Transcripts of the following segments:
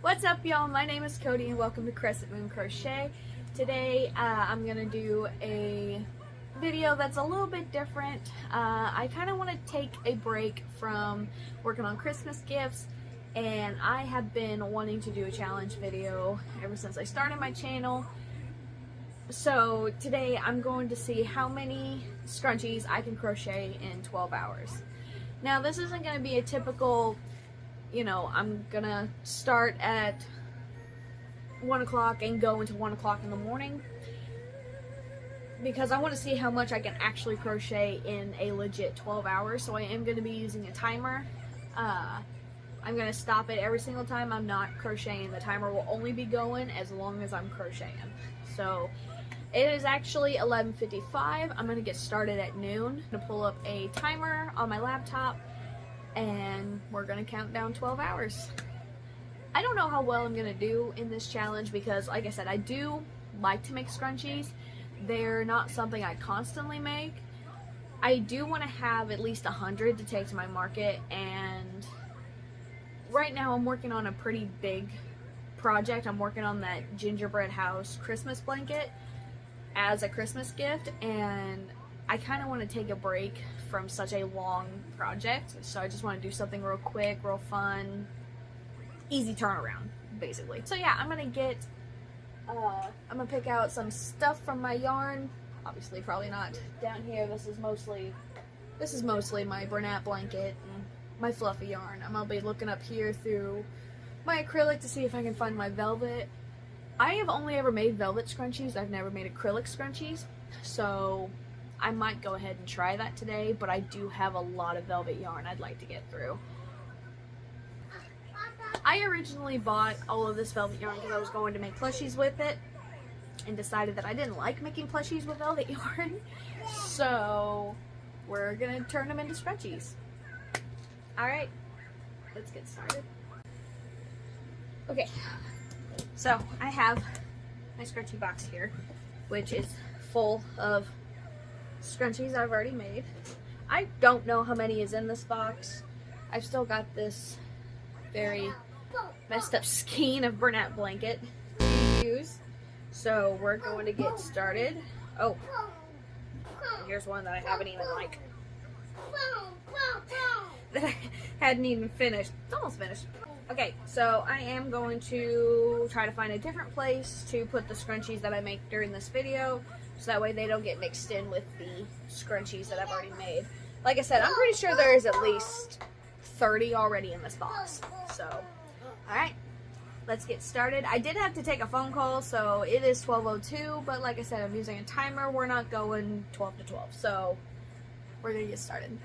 What's up, y'all? My name is Cody and welcome to Crescent Moon Crochet. Today I'm gonna do a video that's a little bit different. I kind of want to take a break from working on Christmas gifts, and I have been wanting to do a challenge video ever since I started my channel. So today I'm going to see how many scrunchies I can crochet in 12 hours. Now this isn't going to be a typical, I'm gonna start at 1 o'clock and go until 1 o'clock in the morning, because I want to see how much I can actually crochet in a legit 12 hours. So I am going to be using a timer. I'm going to stop it every single time I'm not crocheting. The timer will only be going as long as I'm crocheting. So it is actually 11:55. I'm going to get started at noon. I'm going to pull up a timer on my laptop and we're going to count down 12 hours. I don't know how well I'm going to do in this challenge because, like I said, I do like to make scrunchies. They're not something I constantly make. I do want to have at least 100 to take to my market, and right now I'm working on a pretty big project. I'm working on that gingerbread house Christmas blanket as a Christmas gift, and I kind of want to take a break from such a long project, so I just want to do something real quick, real fun, easy turnaround, basically. So yeah, I'm gonna pick out some stuff from my yarn. Obviously, probably not down here. This is mostly my Bernat blanket and my fluffy yarn. I'm gonna be looking up here through my acrylic to see if I can find my velvet. I have only ever made velvet scrunchies. I've never made acrylic scrunchies, so I might go ahead and try that today, but I do have a lot of velvet yarn I'd like to get through. I originally bought all of this velvet yarn because I was going to make plushies with it, and decided that I didn't like making plushies with velvet yarn, so we're gonna turn them into scrunchies. Alright, let's get started. Okay, so I have my scrunchie box here, which is full of scrunchies I've already made. I don't know how many is in this box. I've still got this very messed up skein of Bernat blanket to use. So we're going to get started. Oh, here's one that I haven't even that I hadn't even finished. It's almost finished. Okay, so I am going to try to find a different place to put the scrunchies that I make during this video, so that way they don't get mixed in with the scrunchies that I've already made. Like I said, I'm pretty sure there is at least 30 already in this box. So, alright, let's get started. I did have to take a phone call, so it is 12:02, but like I said, I'm using a timer. We're not going 12 to 12, so we're gonna get started.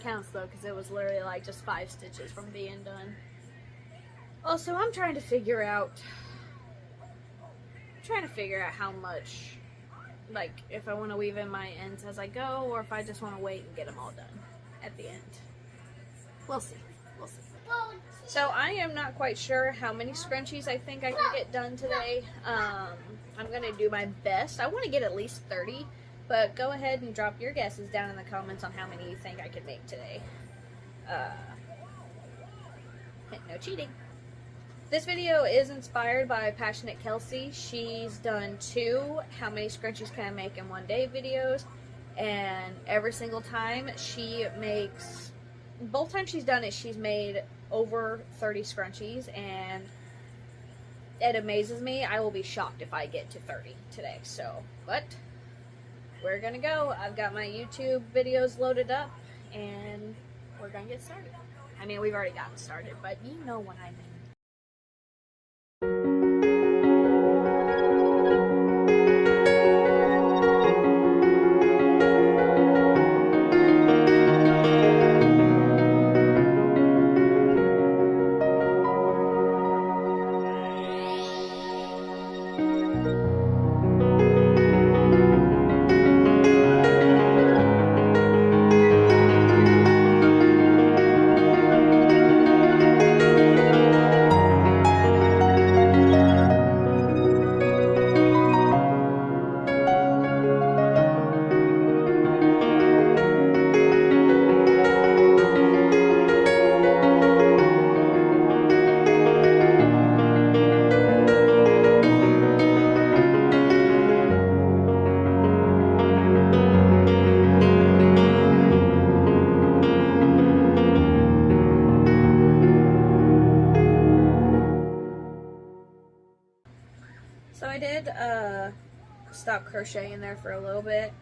Counts though, because it was literally like just 5 stitches from being done. Also, I'm trying to figure out how much, like, if I want to weave in my ends as I go, or if I just want to wait and get them all done at the end. We'll see. We'll see. So I am not quite sure how many scrunchies I think I can get done today. I'm gonna do my best. I want to get at least 30. But go ahead and drop your guesses down in the comments on how many you think I could make today. No cheating. This video is inspired by PassioKnit Kelsie. She's done 2 how many scrunchies can I make in one day videos. and every single time she makes, both times she's done it, she's made over 30 scrunchies, and it amazes me. I will be shocked if I get to 30 today. So, but we're gonna go. I've got my YouTube videos loaded up, and we're gonna get started. I mean, we've already gotten started, but you know what I mean. So I did stop crocheting there for a little bit.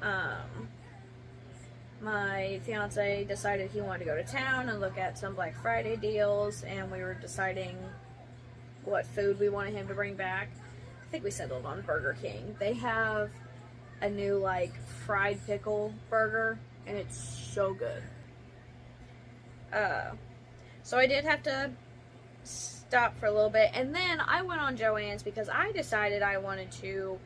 My fiance decided he wanted to go to town and look at some Black Friday deals, and we were deciding what food we wanted him to bring back. I think we settled on Burger King. They have a new like fried pickle burger, and it's so good. So I did have to stop for a little bit, and then I went on Joann's because I decided I wanted to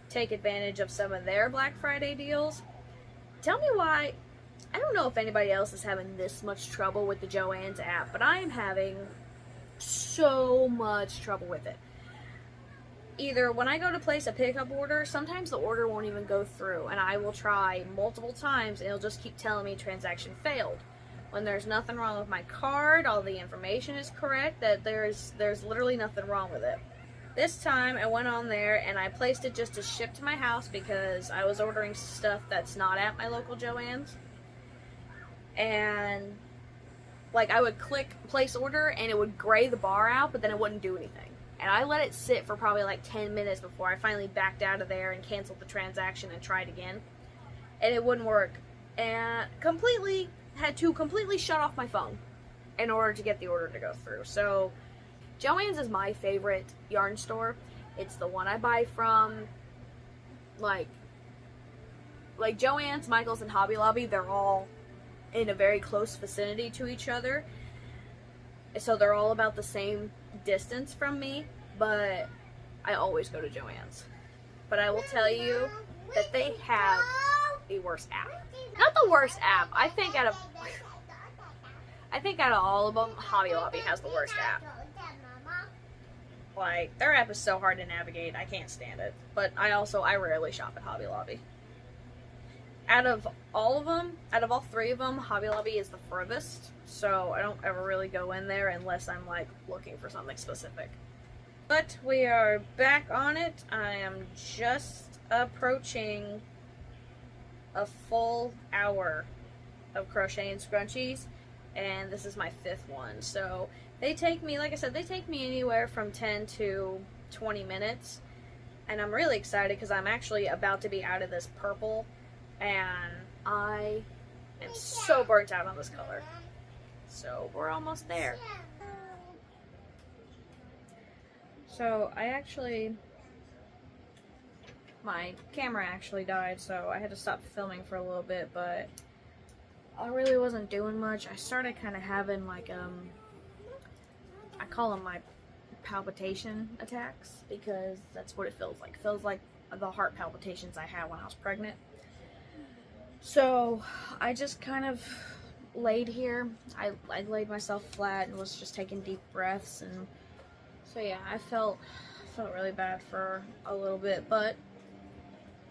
take advantage of some of their Black Friday deals. Tell me why. I don't know if anybody else is having this much trouble with the Joann's app, but I am having so much trouble with it. Either when I go to place a pickup order, sometimes the order won't even go through, and I will try multiple times and it'll just keep telling me transaction failed. When there's nothing wrong with my card, all the information is correct, that there's literally nothing wrong with it. This time I went on there and I placed it just to ship to my house because I was ordering stuff that's not at my local Joann's. And like I would click place order and it would gray the bar out, but then it wouldn't do anything. And I let it sit for probably like 10 minutes before I finally backed out of there and canceled the transaction and tried again. And it wouldn't work. And had to completely shut off my phone in order to get the order to go through. So Joann's is my favorite yarn store. It's the one I buy from. Like Joann's, Michael's, and Hobby Lobby, they're all in a very close vicinity to each other. So they're all about the same distance from me, but I always go to Joann's. But I will tell you that they have the worst app. Not the worst app. I think out of all of them, Hobby Lobby has the worst app. Like, their app is so hard to navigate, I can't stand it. But I rarely shop at Hobby Lobby. Out of all three of them, Hobby Lobby is the furthest, so I don't ever really go in there unless I'm like looking for something specific. But we are back on it. I am just approaching a full hour of crocheting scrunchies, and this is my 5th one. So they take me, like I said, they take me anywhere from 10 to 20 minutes, and I'm really excited because I'm actually about to be out of this purple, and I am so burnt out on this color. So we're almost there. So my camera actually died, so I had to stop filming for a little bit, but I really wasn't doing much. I started kind of having like, I call them my palpitation attacks, because that's what it feels like. It feels like the heart palpitations I had when I was pregnant. So I just kind of laid here. I laid myself flat and was just taking deep breaths, and so yeah, I felt really bad for a little bit, but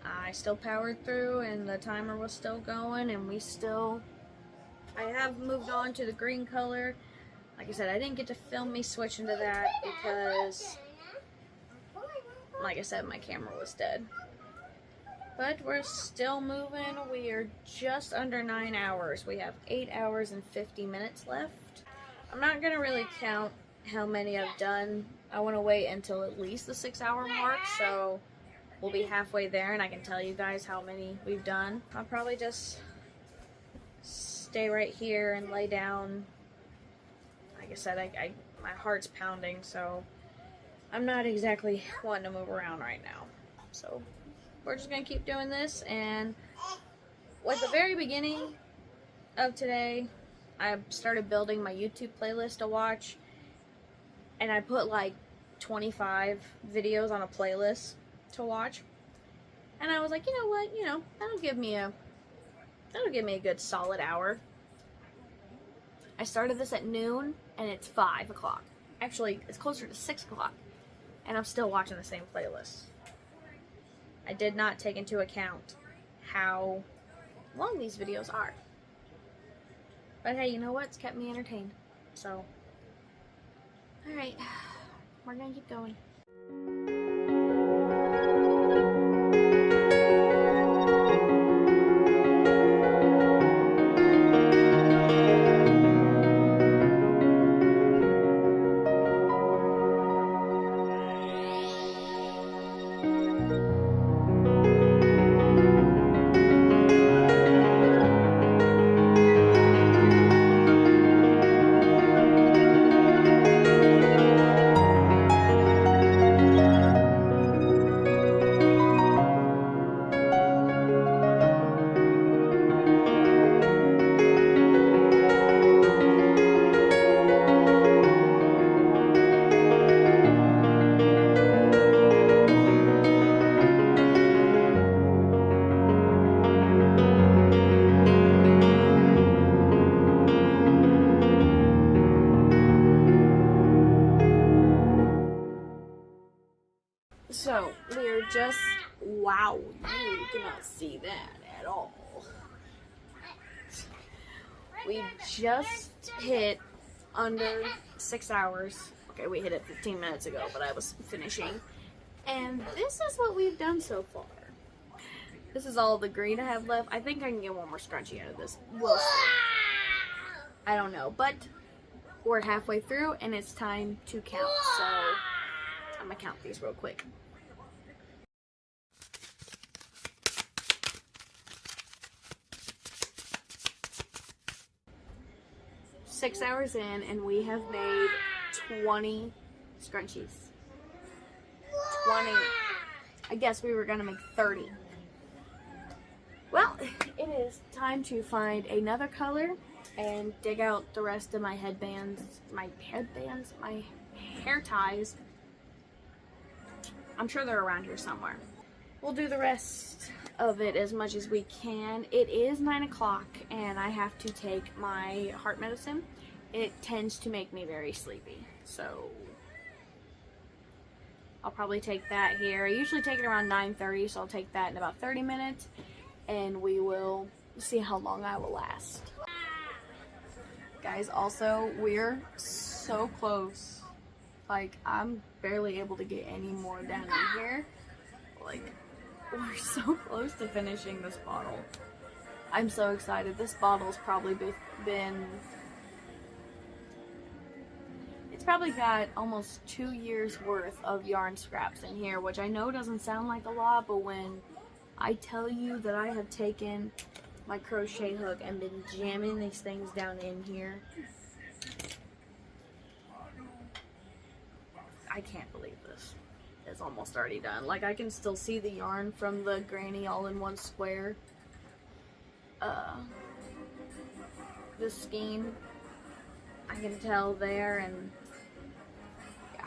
I still powered through, and the timer was still going, and I have moved on to the green color. Like I said, I didn't get to film me switching to that because, like I said, my camera was dead. but we're still moving. We are just under 9 hours. We have 8 hours and 50 minutes left. I'm not gonna really count how many I've done. I want to wait until at least the 6-hour mark, so we'll be halfway there and I can tell you guys how many we've done. I'll probably just stay right here and lay down. Like I said, my heart's pounding, so I'm not exactly wanting to move around right now. So we're just gonna keep doing this, and at the very beginning of today, I started building my YouTube playlist to watch, and I put like 25 videos on a playlist to watch, and I was like, you know what, that'll give me a good solid hour. I started this at noon, and it's 5 o'clock. Actually, it's closer to 6 o'clock, and I'm still watching the same playlist. I did not take into account how long these videos are. But hey, you know what? It's kept me entertained. So, alright, we're gonna keep going. So, we're just, wow, you cannot see that at all. We just hit under 6 hours. Okay, we hit it 15 minutes ago, but I was finishing. And this is what we've done so far. This is all the green I have left. I think I can get one more scrunchie out of this. We'll see. I don't know, but we're halfway through and it's time to count. So, I'm gonna count these real quick. Six hours in, and we have made 20 scrunchies. 20. I guess we were gonna make 30. Well, it is time to find another color and dig out the rest of my headbands, my hair ties. I'm sure they're around here somewhere. We'll do the rest of it as much as we can. It is 9 o'clock and I have to take my heart medicine. It tends to make me very sleepy, so I'll probably take that here. I usually take it around 9:30, so I'll take that in about 30 minutes and we will see how long I will last. Guys, also, we're so close. Like, I'm barely able to get any more down in here. Like, we're so close to finishing this bottle. I'm so excited. This bottle's probably been... It's probably got almost 2 years worth of yarn scraps in here, which I know doesn't sound like a lot, but when I tell you that I have taken my crochet hook and been jamming these things down in here, I can't believe this. It's almost already done. Like, I can still see the yarn from the granny all-in-one square. The skein, I can tell there, and yeah.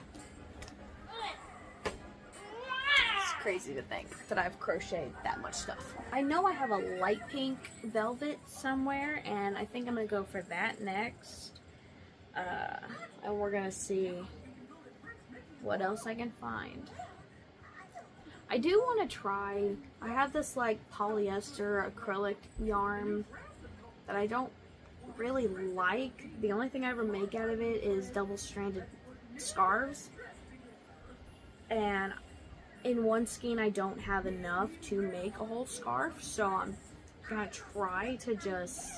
It's crazy to think that I've crocheted that much stuff. I know I have a light pink velvet somewhere, and I think I'm gonna go for that next. And we're gonna see what else I can find. I do want to try, I have this like polyester acrylic yarn that I don't really like. The only thing I ever make out of it is double-stranded scarves, and in one skein I don't have enough to make a whole scarf, so I'm gonna try to just,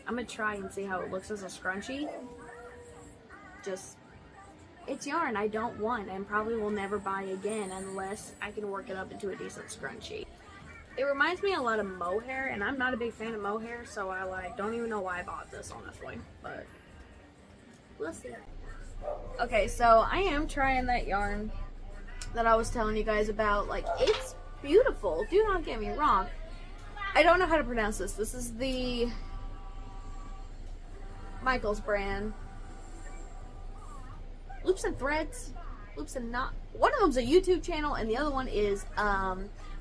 I'm gonna try and see how it looks as a scrunchie. Just, it's yarn I don't want and probably will never buy again unless I can work it up into a decent scrunchie. It reminds me a lot of mohair, and I'm not a big fan of mohair, so I like don't even know why I bought this honestly, but we'll see. Okay, so I am trying that yarn that I was telling you guys about. Like, it's beautiful, do not get me wrong. I don't know how to pronounce this. This is the Michaels brand. Loops and Threads. Loops and Knot. One of them's a YouTube channel, and the other one is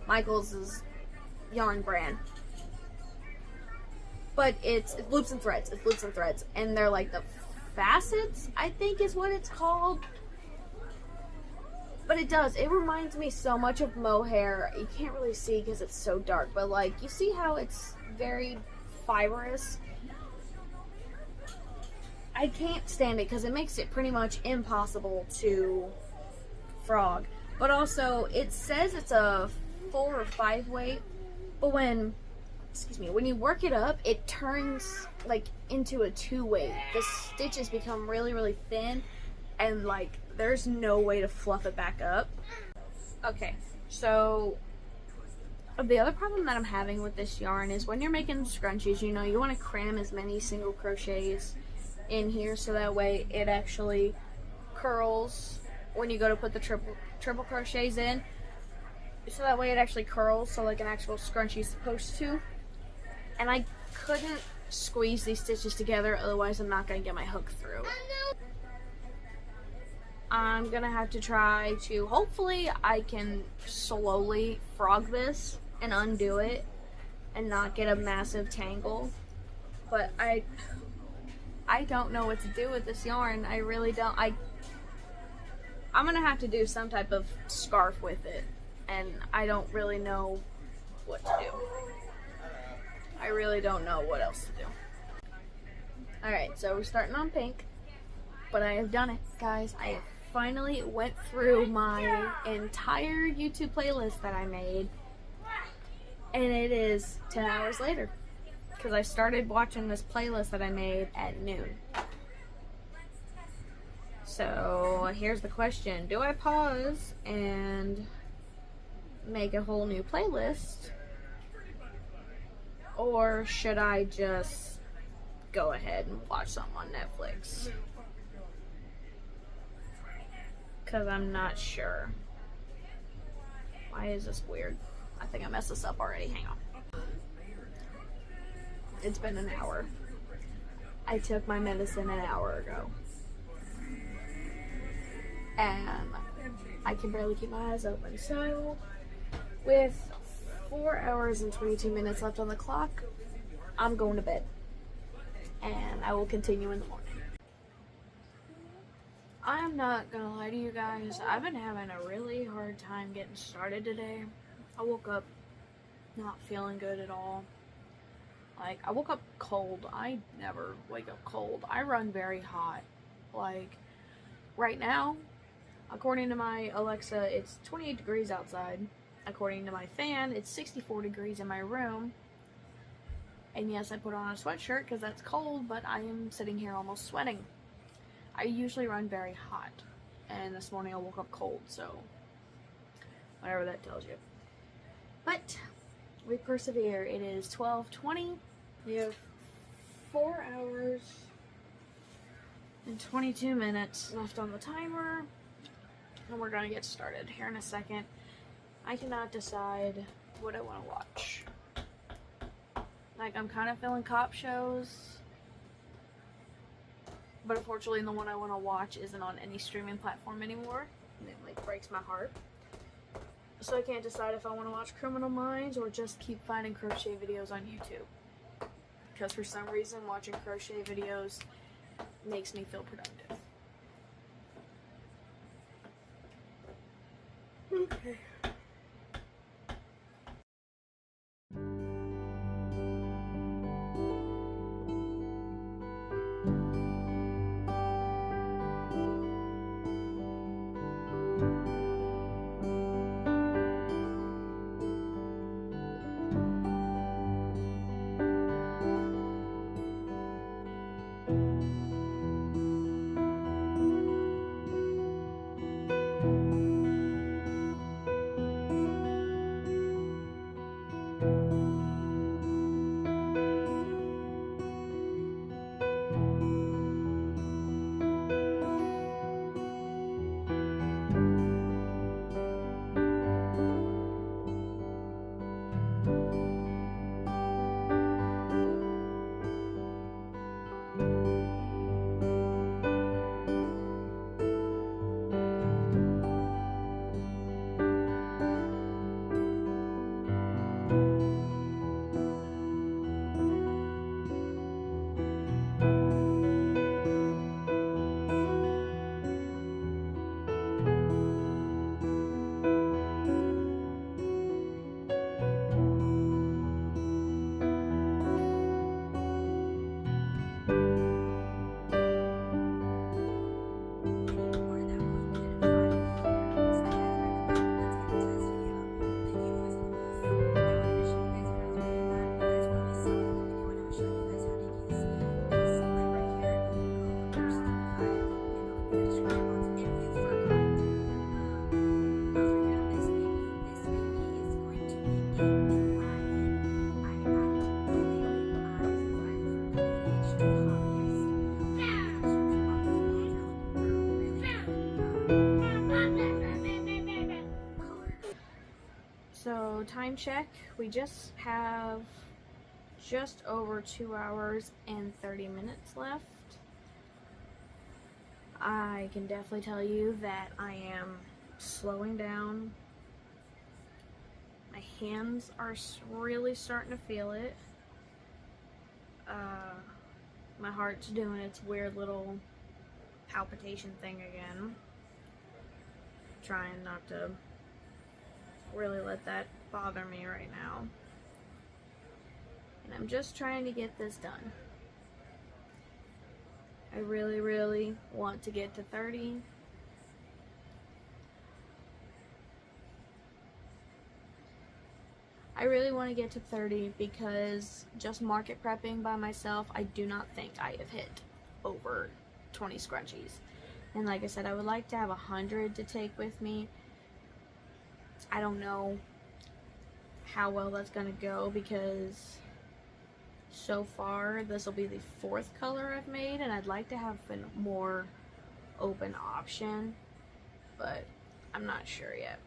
Michaels' yarn brand. But it's Loops and Threads. It's Loops and Threads. And they're like the facets, I think is what it's called. But it reminds me so much of mohair. You can't really see because it's so dark, but like, you see how it's very fibrous? I can't stand it because it makes it pretty much impossible to frog. But also, it says it's a 4 or 5 weight, but when you work it up, it turns like into a 2 weight. The stitches become really, really thin, and like, there's no way to fluff it back up. Okay, so the other problem that I'm having with this yarn is when you're making scrunchies, you know, you want to cram as many single crochets in here so that way it actually curls when you go to put the triple crochets in, so that way it actually curls so like an actual scrunchie is supposed to. And I couldn't squeeze these stitches together, otherwise I'm not going to get my hook through. I'm gonna have to try to, hopefully I can slowly frog this and undo it and not get a massive tangle, but I don't know what to do with this yarn. I really don't. I'm gonna have to do some type of scarf with it, and I don't really know what to do. I really don't know what else to do. Alright, so we're starting on pink, but I have done it, guys. I have finally went through my entire YouTube playlist that I made, and it is 10 hours later because I started watching this playlist that I made at noon. So here's the question: do I pause and make a whole new playlist, or should I just go ahead and watch something on Netflix? Because I'm not sure. Why is this weird? I think I messed this up already. Hang on. It's been an hour. I took my medicine an hour ago. And I can barely keep my eyes open. So, with 4 hours and 22 minutes left on the clock, I'm going to bed. And I will continue in the morning. I'm not gonna lie to you guys, I've been having a really hard time getting started today. I woke up not feeling good at all. Like, I woke up cold. I never wake up cold. I run very hot. Like, right now, according to my Alexa, it's 28 degrees outside. According to my fan, it's 64 degrees in my room. And yes, I put on a sweatshirt because that's cold, but I am sitting here almost sweating. I usually run very hot, and this morning I woke up cold, so whatever that tells you. But we persevere. It is 12:20. We have 4 hours and 22 minutes left on the timer, and we're gonna get started here in a second. I cannot decide what I want to watch. Like, I'm kind of feeling cop shows, but unfortunately the one I want to watch isn't on any streaming platform anymore, and it like breaks my heart. So I can't decide if I want to watch Criminal Minds or just keep finding crochet videos on YouTube, because for some reason watching crochet videos makes me feel productive. Okay. So time check, we just have just over 2 hours and 30 minutes left. I can definitely tell you that I am slowing down. My hands are really starting to feel it. My heart's doing its weird little palpitation thing again. Trying not to really let that bother me right now. And I'm just trying to get this done. I really, really want to get to 30. I really want to get to 30 because just market prepping by myself, I do not think I have hit over 20 scrunchies. And like I said, I would like to have 100 to take with me. I don't know how well that's going to go because so far this will be the 4th color I've made, and I'd like to have a more open option, but I'm not sure yet.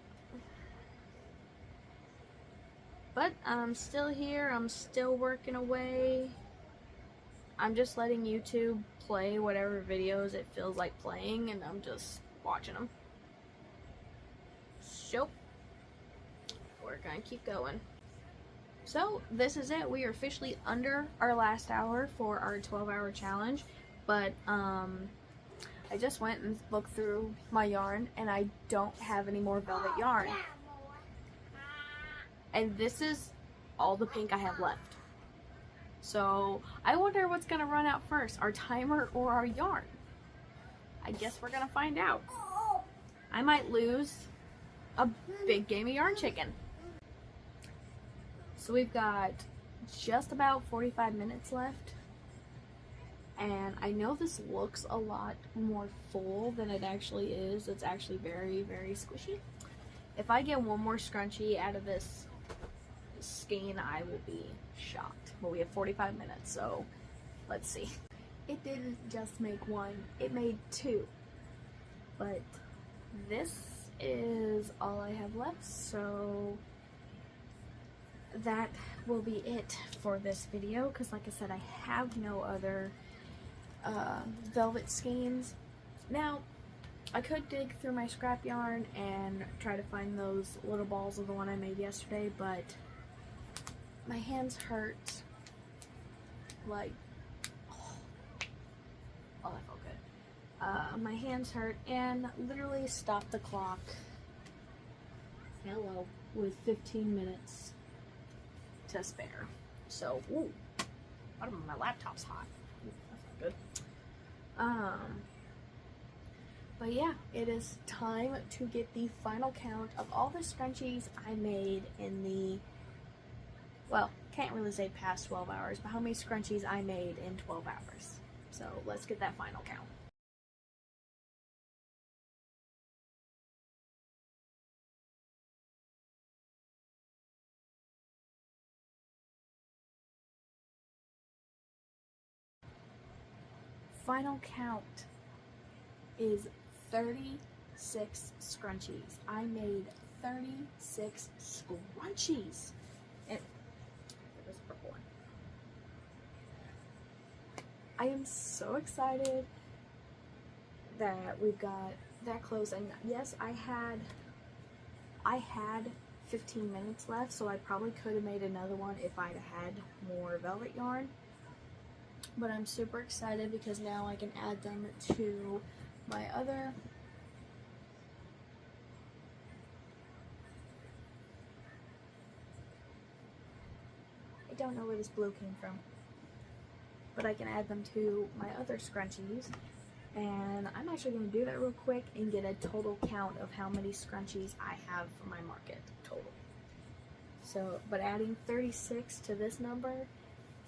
But I'm still here, I'm still working away. I'm just letting YouTube play whatever videos it feels like playing, and I'm just watching them. So, we're gonna keep going. So, this is it. We are officially under our last hour for our 12-hour challenge, but I just went and looked through my yarn, and I don't have any more velvet yarn. And this is all the pink I have left. So I wonder what's gonna run out first, our timer or our yarn. I guess we're gonna find out. I might lose a big game of yarn chicken. So we've got just about 45 minutes left. And I know this looks a lot more full than it actually is. It's actually very, very squishy. If I get one more scrunchie out of this skein, I will be shocked. But we have 45 minutes, so let's see. It didn't just make one, it made 2. But this is all I have left, so that will be it for this video, because like I said, I have no other velvet skeins. Now, I could dig through my scrap yarn and try to find those little balls of the one I made yesterday, but my hands hurt. Like, oh, that felt good. My hands hurt and literally stopped the clock. Hello, with 15 minutes to spare. So, ooh, bottom of my laptop's hot. Ooh, that's not good. But yeah, it is time to get the final count of all the scrunchies I made in the, well, can't really say past 12 hours, but how many scrunchies I made in 12 hours. So let's get that final count. Final count is 36 scrunchies. I made 36 scrunchies. And there's a purple one. I am so excited that we've got that close. And yes, I had 15 minutes left, so I probably could have made another one if I'd had more velvet yarn. But I'm super excited because now I can add them to my other I don't know where this blue came from, but I can add them to my other scrunchies, and I'm actually going to do that real quick and get a total count of how many scrunchies I have for my market total. So, but adding 36 to this number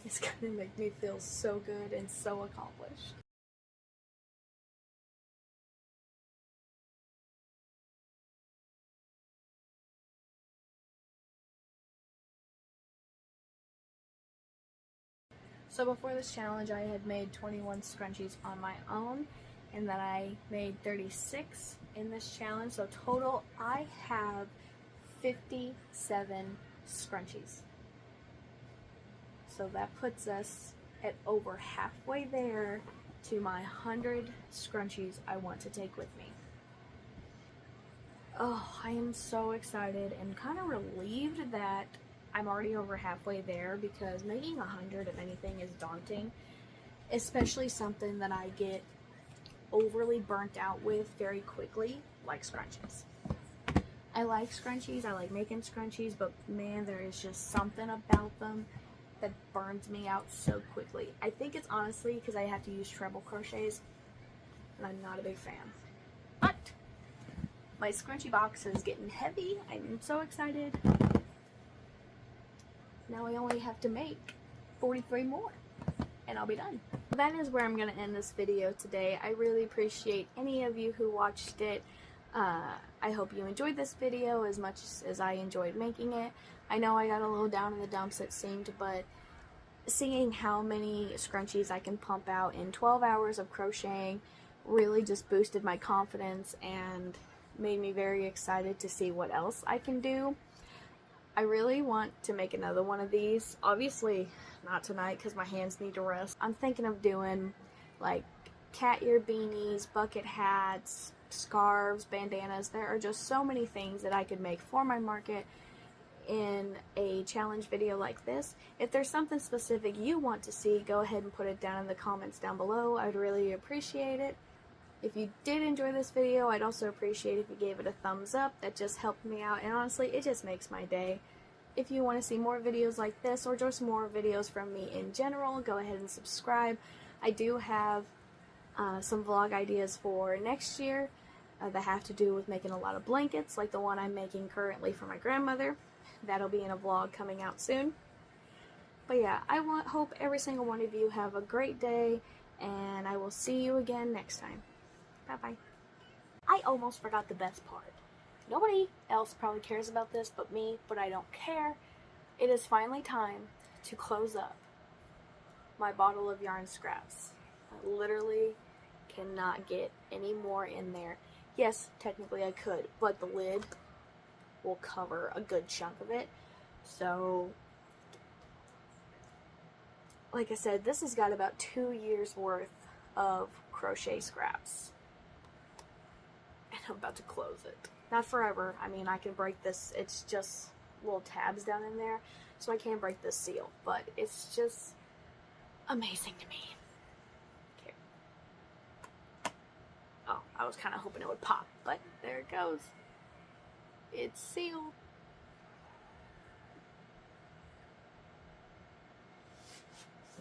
is going to make me feel so good and so accomplished. So before this challenge, I had made 21 scrunchies on my own, and then I made 36 in this challenge. So total, I have 57 scrunchies. So that puts us at over halfway there to my 100 scrunchies I want to take with me. Oh, I am so excited and kind of relieved that I'm already over halfway there, because making 100 of anything is daunting, especially something that I get overly burnt out with very quickly, like scrunchies. I like scrunchies, I like making scrunchies, but man, there is just something about them that burns me out so quickly. I think it's honestly because I have to use treble crochets, and I'm not a big fan. But my scrunchie box is getting heavy. I'm so excited. Now I only have to make 43 more, and I'll be done. That is where I'm going to end this video today. I really appreciate any of you who watched it. I hope you enjoyed this video as much as I enjoyed making it. I know I got a little down in the dumps, it seemed, but seeing how many scrunchies I can pump out in 12 hours of crocheting really just boosted my confidence and made me very excited to see what else I can do. I really want to make another one of these. Obviously not tonight because my hands need to rest. I'm thinking of doing like cat ear beanies, bucket hats, scarves, bandanas. There are just so many things that I could make for my market in a challenge video like this. If there's something specific you want to see, go ahead and put it down in the comments down below. I'd really appreciate it. If you did enjoy this video, I'd also appreciate if you gave it a thumbs up. That just helped me out, and honestly, it just makes my day. If you want to see more videos like this, or just more videos from me in general, go ahead and subscribe. I do have some vlog ideas for next year that have to do with making a lot of blankets, like the one I'm making currently for my grandmother. That'll be in a vlog coming out soon. But yeah, I hope every single one of you have a great day, and I will see you again next time. Bye-bye. I almost forgot the best part. Nobody else probably cares about this but me, but I don't care. It is finally time to close up my bottle of yarn scraps. I literally cannot get any more in there. Yes, technically I could, but the lid will cover a good chunk of it. So, like I said, this has got about 2 years worth of crochet scraps. And I'm about to close it. Not forever. I mean, I can break this. It's just little tabs down in there, so I can't break this seal. But it's just amazing to me. Okay. Oh, I was kind of hoping it would pop, but there it goes. It's sealed.